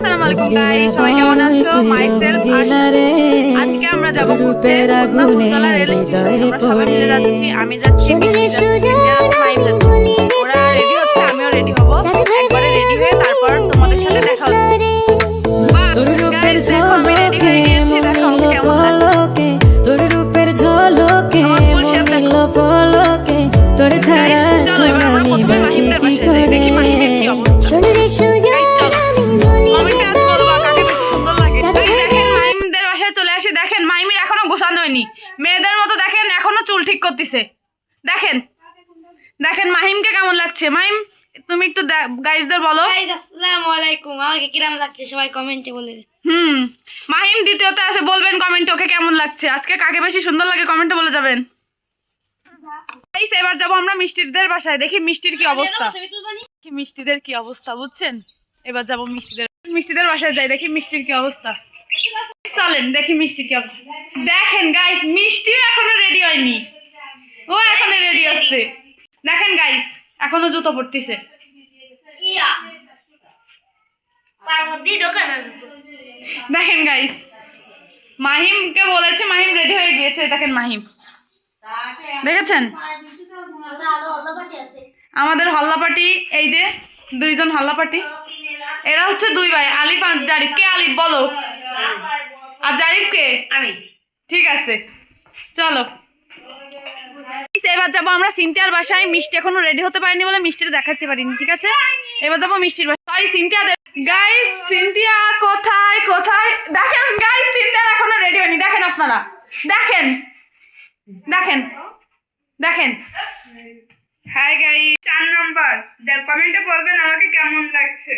আসসালামু আলাইকুম গাইস, সবাই কেমন আছো? মাইসেলফ আশা। আজকে আমরা যাব ঘুরতে খুলনা ফুলতলা রেল স্টেশনে। আমরা সবাই মিলে যাচ্ছি, আমি যাচ্ছি, মিষ্টি যাচ্ছি, মাইম যাচ্ছে। ওরা রেডি হচ্ছে, আমিও রেডি হব। একবারে রেডি হয়ে তারপর তোমাদের সাথে দেখা হচ্ছে। গাইস দেখো আমি রেডি হয়ে গিয়েছি, দেখো কেমন লাগছে। তোর রূপের ঝলকে মনিল পলকে তোর ছাড়া চলো এবার আমরা প্রথমে মাহিমদের বাসায় যাই, দেখি মাহিমের কি অবস্থা। দেখেন মাইমির এখনো গোছানো হয়নি, মেয়েদের মতো দেখেন এখনো চুল ঠিক করতেছে। দেখেন দেখেন মাহিমকে কেমন লাগছে। মাহিম তুমি একটু গাইজদের বলো। আসসালামু আলাইকুম, আমাকে কিরকম লাগছে সবাই কমেন্টে বলে দিন। মাহিম দ্বিতীয়তে আছে, বলবেন কমেন্টে ওকে কেমন লাগছে। আজকে কাকে বেশি সুন্দর লাগে কমেন্টে বলে যাবেন। গাইস এবার যাবো আমরা মিষ্টিদের বাসায়, দেখি মিষ্টির কি অবস্থা। মিষ্টিদের কি অবস্থা বুঝছেন, এবার যাবো মিষ্টিদের বাসায় যাই, দেখি মিষ্টির কি অবস্থা। চলেন দেখি মিষ্টির কি অবস্থা। দেখেন গাইস মিষ্টিও এখনো রেডি হয়নি, ও এখনো রেডি হচ্ছে। দেখেন গাইস এখনো জুতো পরতেছে। দেখেন গাইস মাহিমকে বলেছে, মাহিম রেডি হয়ে গিয়েছে। দেখেন মাহিম, দেখেছেন আমাদের হল্লাপাটি, এই যে দুইজন হল্লাপাটি, এরা হচ্ছে দুই ভাই, আলিফ আর জারিফ। কে আলিফ বলো, আর জারিফ কে? আমি। ঠিক আছে চলো এবার যাবো আমরা সিনথিয়ার বাসায়। মিষ্টি এখনো রেডি হতে পারিনি বলে মিষ্টিটা দেখাতে পারিনি, ঠিক আছে এবার যাবো মিষ্টির বাসায়। Sorry Cynthia. গাইস সিনথিয়া কোথায় কোথায়, দেখেন গাইস সিনথিয়া এখনো রেডি হয়নি। দেখেন আপনারা, দেখেন দেখেন দেখেন। হাই গাইস, 4 নাম্বার কমেন্টে বলবেন আমাকে কেমন লাগছে।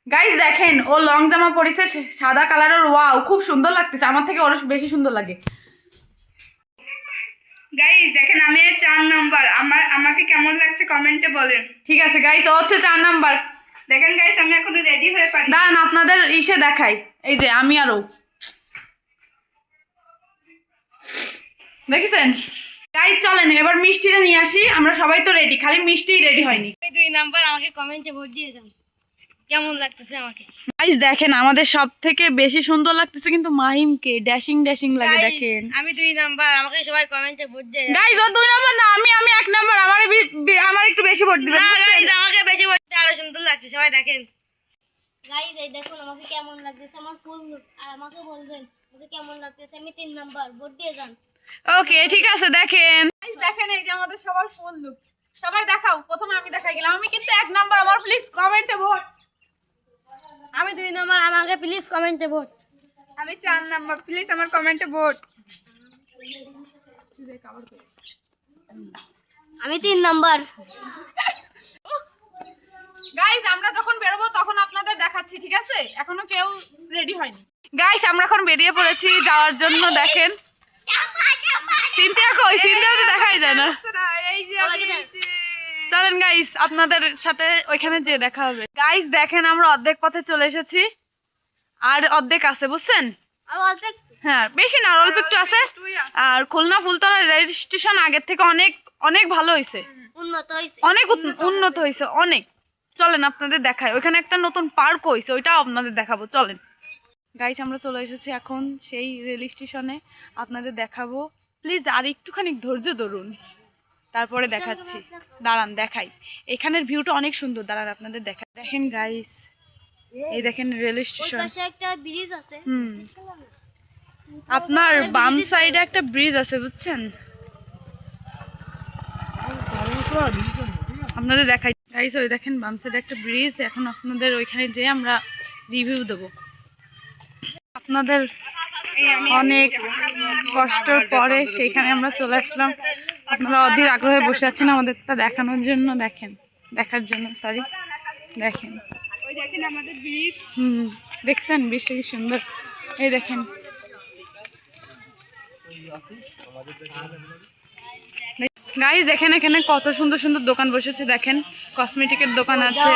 গাইস দেখেন ও লং জামা পরেছে সাদা কালারের, ওয়াও খুব সুন্দর লাগতেছে, আমার থেকে ওর বেশি সুন্দর লাগে। গাইস দেখেন আমি 4 নাম্বার, আমাকে কেমন লাগছে কমেন্টে বলেন। ঠিক আছে গাইস ও হচ্ছে 4 নাম্বার। দেখেন গাইস আমি এখনো রেডি হয়ে পারি। দাঁড়ান আপনাদের ইসে দেখাই, এই যে আমি আরও দেখেছেন। গাইস চলেন এবার মিষ্টিটা নিয়ে আসি, আমরা সবাই তো রেডি, খালি মিষ্টিই রেডি হয়নি। 2 নাম্বার আমাকে কমেন্টে ভোট দিয়ে যান কেমন লাগতেছে আমাকে। গাইস দেখেন আমাদের সব থেকে বেশি সুন্দর লাগতেছে কিন্তু মাহিমকে, ড্যাশিং ড্যাশিং লাগে। দেখেন আমি 2 নাম্বার, আমাকে সবাই কমেন্টে ভোট দিয়ে যান। গাইস ও 2 নাম্বার না, আমি 1 নাম্বার, আমার একটু বেশি ভোট দিবেন। না গাইস আমাকে বেশি ভোট দিতে আরো সুন্দর লাগছে, সবাই দেখেন। গাইস এই দেখুন আমাকে কেমন লাগতেছে আমার ফুল লুক, আর আমাকে বলবেন আমাকে কেমন লাগতেছে। আমি 3 নাম্বার, ভোট দিয়ে যান। ওকে ঠিক আছে। দেখেন গাইস দেখেন এই যে আমাদের সবার ফুল লুক, সবাই দেখাও। প্রথমে আমি দেখাই গেলাম, আমি কিন্তু 1 নাম্বার, আমার প্লিজ কমেন্টে ভোট। আমি 2 নাম্বার, আমাকে প্লিজ কমেন্টে ভোট। আমি 4 নাম্বার, প্লিজ আমার কমেন্টে ভোট। আমি 3 নাম্বার। গাইস আমরা যখন বেরোবো তখন আপনাদের দেখাচ্ছি, ঠিক আছে এখনো কেউ রেডি হয়নি। গাইস আমরা এখন বেরিয়ে পড়েছি যাওয়ার জন্য। দেখেন সিনথিয়া কই, সিনথিয়া তো দেখাই যায় না। এই যে চলেন গাইস আপনাদের সাথে ওইখানে যে দেখা হবে। গাইস দেখেন আমরা অর্ধেক পথে চলে এসেছি, আর অর্ধেক আছে বুঝছেন। আর অল্প হ্যাঁ বেশি না, আর অল্প একটু আছে। আর খুলনা ফুলতলা রেল স্টেশন আগের থেকে অনেক অনেক ভালো হয়েছে, উন্নত হইছে, অনেক উন্নত হয়েছে অনেক। চলেন আপনাদের দেখাই, ওইখানে একটা নতুন পার্ক হয়েছে, ওইটাও আপনাদের দেখাবো। চলেন গাইস আমরা চলে এসেছি এখন সেই রেল স্টেশনে, আপনাদের দেখাবো। প্লিজ আর একটুখানি ধৈর্য ধরুন, তারপরে দেখাচ্ছি। দাঁড়ান দেখাই, এখানের ভিউটা অনেক সুন্দর, দাঁড়ান আপনাদের দেখাই। দেখেন গাইস এই দেখেন রেল ওই স্টেশন। পাশে একটা ব্রিজ আছে। আপনার বাম সাইডে একটা ব্রিজ আছে বুঝছেন, আপনাদের দেখাই। গাইস ওই দেখেন বাম সাইডে একটা ব্রিজ, এখন আপনাদের ওইখানে যেয়ে আমরা রিভিউ দেবো। আপনাদের অনেক কষ্টের পরে সেইখানে আমরা চলে আসলাম, আপনারা অধীর আগ্রহে বসে আছেন আমাদেরটা দেখানোর জন্য, দেখেন দেখার জন্য সরি। দেখেন ওই দেখেন আমাদের ব্রিজ। দেখছেন ব্রিজটা কি সুন্দর, এই দেখেন। গাইস দেখেন এখানে কত সুন্দর সুন্দর দোকান বসেছে। দেখেন কসমেটিকের দোকান আছে,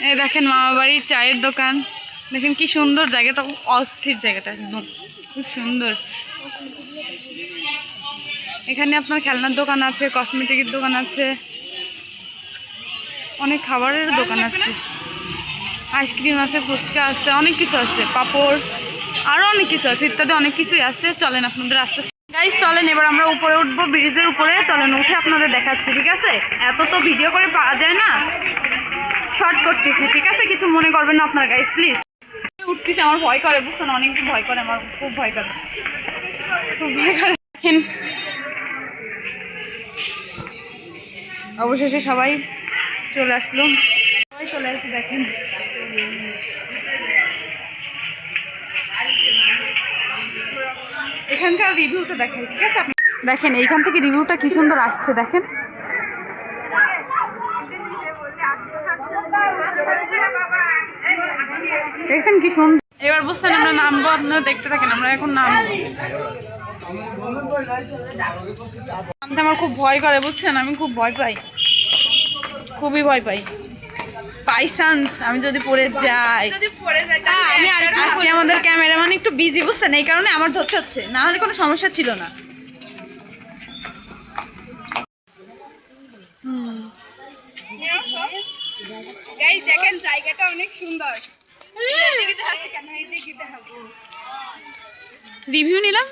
এই দেখেন মামা বাড়ির চায়ের দোকান। দেখেন কি সুন্দর জায়গাটা, খুব অস্থির জায়গাটা, একদম খুব সুন্দর। এখানে আপনার খেলনার দোকান আছে, কসমেটিকের দোকান আছে, অনেক খাবারের দোকান আছে। আইসক্রিম আছে, ফুচকা আছে, অনেক কিছু আছে, পাপড়, আরও অনেক কিছু আছে, ইত্যাদি অনেক কিছুই আছে। চলেন আপনাদের আস্তে আস্তে গাইস, চলেন এবার আমরা উপরে উঠবো, ব্রিজের উপরে। চলেন উঠে আপনাদের দেখাচ্ছি, ঠিক আছে? এত তো ভিডিও করে পাওয়া যায় না, শর্ট করতেছি, ঠিক আছে? কিছু মনে করবেন না আপনার গাইস, প্লিজ। উঠতেছি, আমার ভয় করে, বুঝছেন? অনেক ভয় করে, আমার খুব ভয় করে, খুব ভয় করে। দেখেন অবশেষে সবাই চলে আসলো, সবাই চলে আসছে। দেখেন এখানকার রিভিউটা দেখাই, ঠিক আছে? আপনি দেখেন এইখান থেকে রিভিউটা কি সুন্দর আসছে, দেখেন। দেখছেন কি সুন্দর। এবার বুঝছেন আমরা নামবো, আপনারা দেখতে থাকেন, আমরা এখন নামবো। নামতে আমার খুব ভয় করে, বুঝছেন? আমি খুব ভয় পাই, খুবই ভয় পাই। বাই চান্স আমি যদি পড়ে যাই, আমি আর আজকে আমাদের ক্যামেরাম্যান একটু বিজি, বুঝছেন? এই কারণে আমার ধরতে হচ্ছে, না হলে কোনো সমস্যা ছিল না। গাইস দেখেন জায়গাটা অনেক সুন্দর। রিভিউ নিলাম,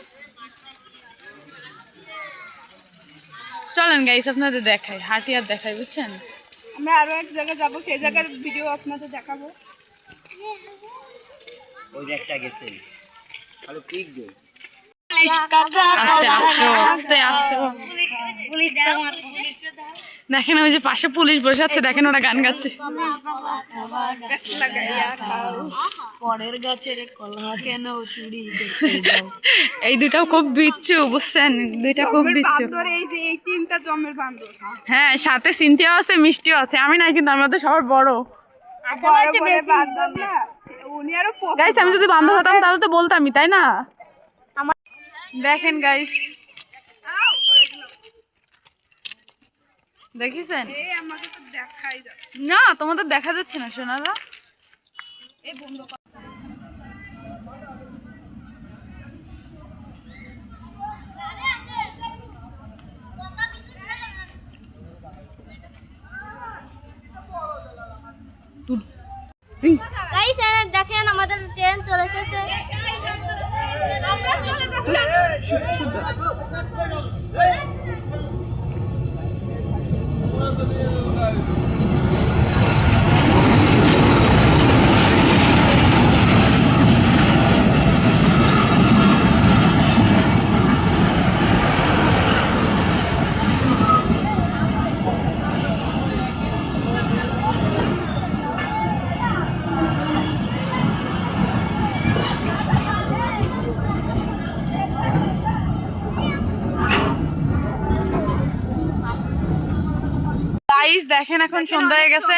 চলেন গাইস আপনাদের দেখাই, হাঁটি আর দেখাই, বুঝছেন? আমরা আরো এক জায়গায় যাবো, সেই জায়গার ভিডিও আপনাদের দেখাবো। ওই যে একটা গেছে আরে পিক দে আস্তে আস্তে আস্তে আস্তে। দেখেন ওই যে পাশে পুলিশ বসে আছে, দেখেন ওরা গান গাচ্ছে। পরের গাছের কলা কেন চুরি এই দুটাও খুব বিচ্ছু, বুঝছেন? দুইটা খুব বিচ্ছু। এই যে এই তিনটা জমের বান্দর। হ্যাঁ, সাথে সিনথিয়াও আছে, মিষ্টিও আছে। আমি না, কিন্তু আমাদের সবার বড়। উনি আরো গাইস আমি যদি বান্ধব হতাম তাহলে তো বলতামই, তাই না? দেখেন গাইস, দেখিছেন? আমাকে তো দেখাই যাচ্ছে। না, তোমাদের দেখা যাচ্ছে না সোনারা। এই বন্ধ কর। গাইস দেখেন আমাদের ট্রেন চলে এসেছে। গাইস দেখেন এখন সন্ধ্যা হয়ে গেছে,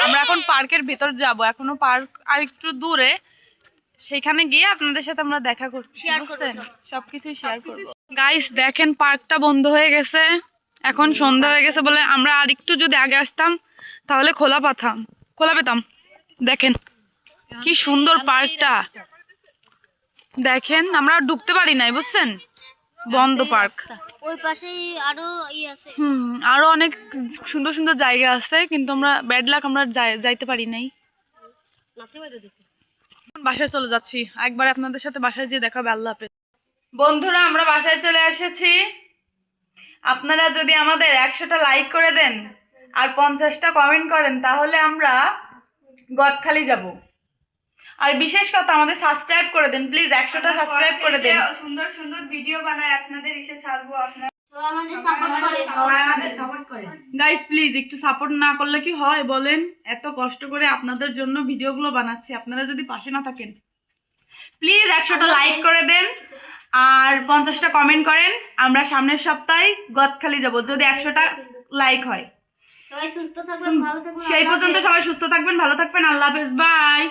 আমরা এখন পার্কের ভিতর যাব। এখনো পার্ক আর একটু দূরে, সেখানে গিয়ে আপনাদের সাথে আমরা দেখা করছি, বুঝছেন? সবকিছু শেয়ার করব। গাইস দেখেন পার্কটা বন্ধ হয়ে গেছে, এখন সন্ধ্যা হয়ে গেছে বলে আমরা আর একটু যদি আগে আসতাম তাহলে খোলা পেতাম। দেখেন কি সুন্দর পার্কটা, দেখেন আমরা ঢুকতে পারি নাই, বুঝছেন? বন্ধ পার্ক। ওই পাশেই আরো আছে। আরো অনেক সুন্দর সুন্দর জায়গা আছে, কিন্তু আমরা ব্যাড লাক, আমরা যাইতে পারি নাই। বাসায় চলে যাচ্ছি, একবার আপনাদের সাথে বাসায় যেয়ে দেখা হবে। আল্লাহ হাফেজ বন্ধুরা, আমরা বাসায় চলে এসেছি। আপনারা যদি আমাদের 100টা লাইক করে দেন আর 50টা কমেন্ট করেন তাহলে আমরা গদখালি যাব। আর বিশেষ কথা আমাদের সাবস্ক্রাইব করে দেন প্লিজ, 100টা সাবস্ক্রাইব করে দেন। সুন্দর সুন্দর ভিডিও বানাই আপনাদের এসে ছাড়বো। আপনারা আমাদের সাপোর্ট করে গাইস প্লিজ একটু সাপোর্ট না করলে কি হয় বলেন? এত কষ্ট করে আপনাদের জন্য ভিডিওগুলো বানাচ্ছি, আপনারা যদি পাশে না থাকেন। প্লিজ 100টা লাইক করে দেন আর 50টা কমেন্ট করেন। আমরা সামনের সপ্তাহে গদখালি যাব যদি 100টা লাইক হয়। সবাই সুস্থ থাকবেন, ভালো থাকবেন। সেই পর্যন্ত সবাই সুস্থ থাকবেন, ভালো থাকবেন। আল্লাহ হাফেজ, বাই।